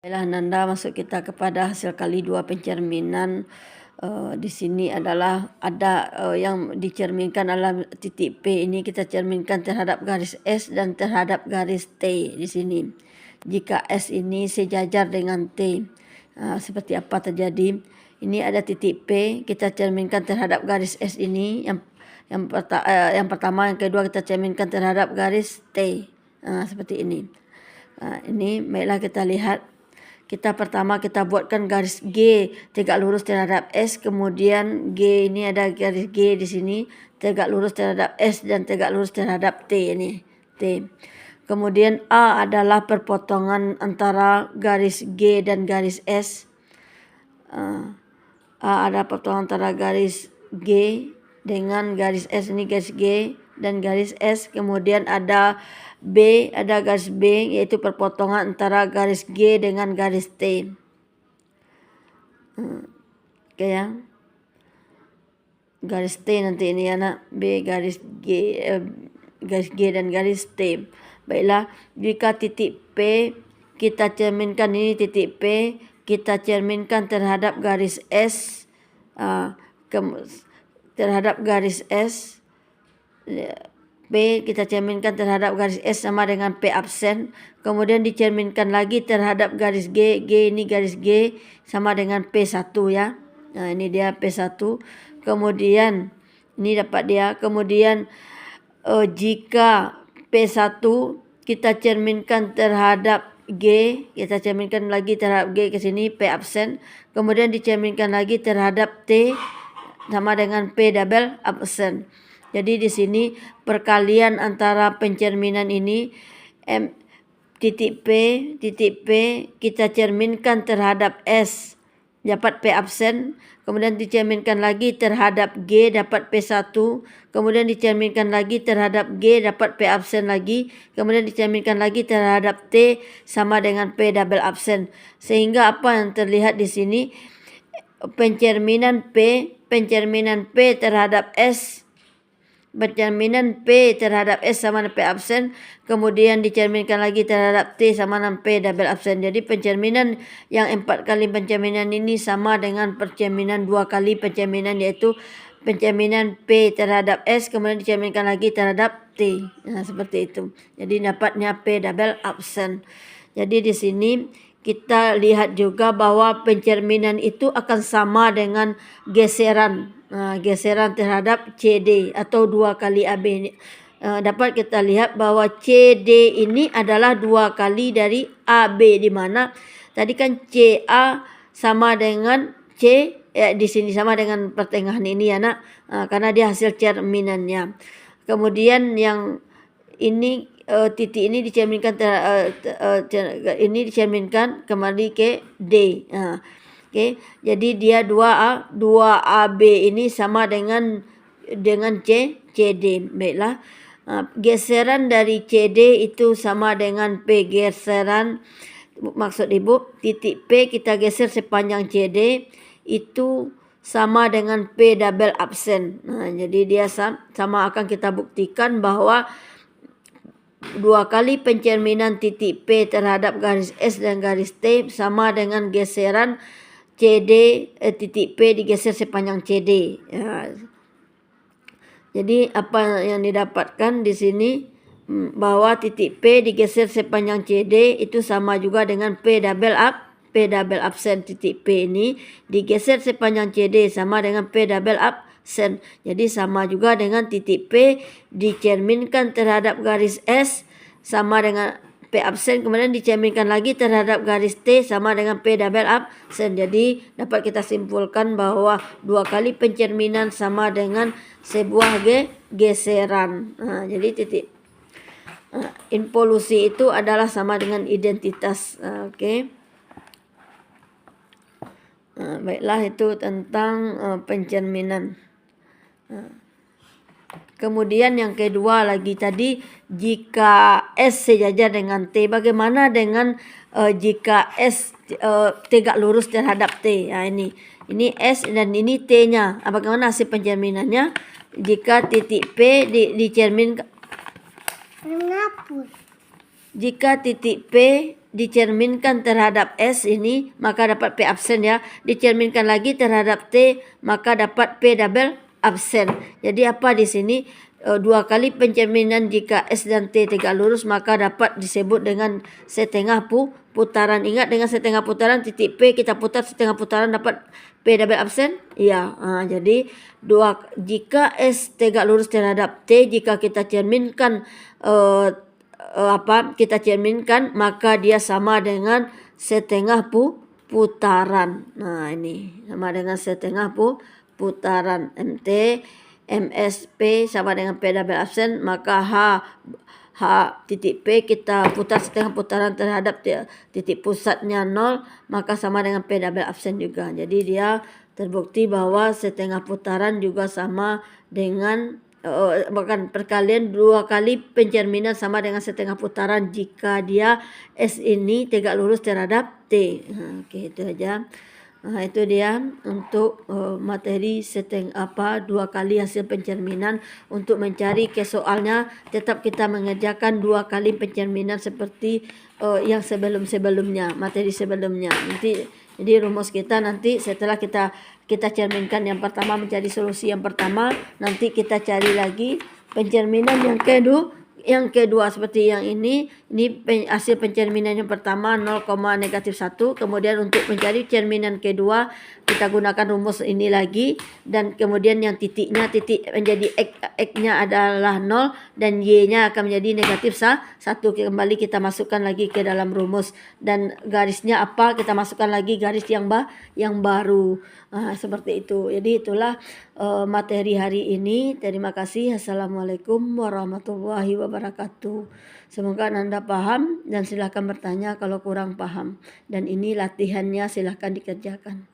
Baiklah Nanda, masuk kita kepada hasil kali 2 pencerminan. Di sini adalah ada yang dicerminkan dalam titik P ini kita cerminkan terhadap garis S dan terhadap garis T di sini. Jika S ini sejajar dengan T, seperti apa terjadi? Ini ada titik P, kita cerminkan terhadap garis S ini. Yang pertama, yang kedua kita cerminkan terhadap garis T. Seperti ini. Ini baiklah kita lihat. Pertama kita buatkan garis G tegak lurus terhadap S, kemudian G ini ada garis G di sini tegak lurus terhadap S dan tegak lurus terhadap T ini T. Kemudian A adalah perpotongan antara garis G dan garis S. A ada perpotongan antara garis G dengan garis S, ini garis G dan garis S. Kemudian ada B, ada garis B, yaitu perpotongan antara garis G dengan garis T. Oke ya. Garis T nanti ini anak, B garis G dan garis T. Baiklah, jika titik P kita cerminkan, ini titik P kita cerminkan terhadap garis S, terhadap garis S. P kita cerminkan terhadap garis S sama dengan P absen. Kemudian dicerminkan lagi terhadap garis G. G ini garis G sama dengan P1 ya. Nah ini dia P1. Kemudian ini dapat dia. Kemudian jika P1 kita cerminkan terhadap G, kita cerminkan lagi terhadap G ke sini, P absen. Kemudian dicerminkan lagi terhadap T sama dengan P double absen. Jadi di sini perkalian antara pencerminan ini titik P kita cerminkan terhadap S dapat P absen, kemudian dicerminkan lagi terhadap G dapat P1, kemudian dicerminkan lagi terhadap G dapat P absen lagi, kemudian dicerminkan lagi terhadap T sama dengan P double absen. Sehingga apa yang terlihat di sini, pencerminan P terhadap S, pencerminan P terhadap S sama dengan P absen, kemudian dicerminkan lagi terhadap T sama dengan P double absen. Jadi pencerminan yang 4 kali pencerminan ini sama dengan pencerminan 2 kali pencerminan, yaitu pencerminan P terhadap S kemudian dicerminkan lagi terhadap T. Nah, seperti itu. Jadi dapatnya P double absen. Jadi di sini kita lihat juga bahwa pencerminan itu akan sama dengan geseran. Geseran terhadap CD atau 2 kali AB. Dapat kita lihat bahwa CD ini adalah 2 kali dari AB, di mana tadi kan CA sama dengan C, di sini sama dengan pertengahan ini ya nak, karena dia hasil cerminannya. Kemudian yang ini titik ini dicerminkan ini dicerminkan kembali ke D. Oke, jadi dia 2AB ini sama dengan CD. Baiklah. Geseran dari CD itu sama dengan P geseran. Maksud ibu, titik P kita geser sepanjang CD itu sama dengan P double absen. Jadi dia sama akan kita buktikan bahwa 2 kali pencerminan titik P terhadap garis S dan garis T sama dengan geseran CD, titik P digeser sepanjang CD. Jadi apa yang didapatkan di sini, bahwa titik P digeser sepanjang CD itu sama juga dengan P double absen. Titik P ini digeser sepanjang CD sama dengan P double absen. Jadi sama juga dengan titik P dicerminkan terhadap garis S sama dengan P absen, kemudian dicerminkan lagi terhadap garis T sama dengan P double absen. Jadi dapat kita simpulkan bahwa 2 kali pencerminan sama dengan sebuah geseran. Jadi titik involusi itu adalah sama dengan identitas. Oke. Baiklah, itu tentang pencerminan. Kemudian yang kedua lagi tadi, jika S sejajar dengan T, bagaimana dengan jika S tegak lurus terhadap T? Ini S dan ini T-nya. Bagaimana hasil pencerminannya? Jika titik P dicerminkan, jika titik P dicerminkan terhadap S ini, maka dapat P absen ya. Dicerminkan lagi terhadap T, maka dapat P double absen. Jadi apa di sini? Dua kali pencerminan jika S dan T tegak lurus, maka dapat disebut dengan setengah putaran. Ingat, dengan setengah putaran titik P kita putar setengah putaran dapat P double absen. Ya, jadi jika S tegak lurus terhadap T, jika kita cerminkan kita cerminkan, maka dia sama dengan setengah putaran. Nah, ini sama dengan setengah putaran. MT MSP sama dengan P double absen, maka H titik P kita putar setengah putaran terhadap titik pusatnya 0, maka sama dengan P double absen juga. Jadi dia terbukti bahwa setengah putaran juga sama dengan bahkan perkalian dua kali pencerminan sama dengan setengah putaran jika dia S ini tegak lurus terhadap T. Oke, itu aja. Itu dia untuk materi dua kali hasil pencerminan. Untuk mencari ke soalnya tetap kita mengerjakan dua kali pencerminan seperti yang sebelumnya, materi sebelumnya. Jadi rumus kita nanti setelah kita cerminkan yang pertama mencari solusi yang pertama, nanti kita cari lagi pencerminan yang kedua seperti yang ini hasil pencerminan yang pertama 0, -1. Kemudian untuk mencari cerminan kedua kita gunakan rumus ini lagi, dan kemudian yang titik menjadi X-nya adalah 0 dan Y-nya akan menjadi -1. Kembali kita masukkan lagi ke dalam rumus, dan garisnya apa kita masukkan lagi garis yang baru. Seperti itu. Jadi itulah materi hari ini. Terima kasih. Assalamualaikum warahmatullahi wabarakatuh. Semoga Anda paham dan silakan bertanya kalau kurang paham. Dan ini latihannya, silakan dikerjakan.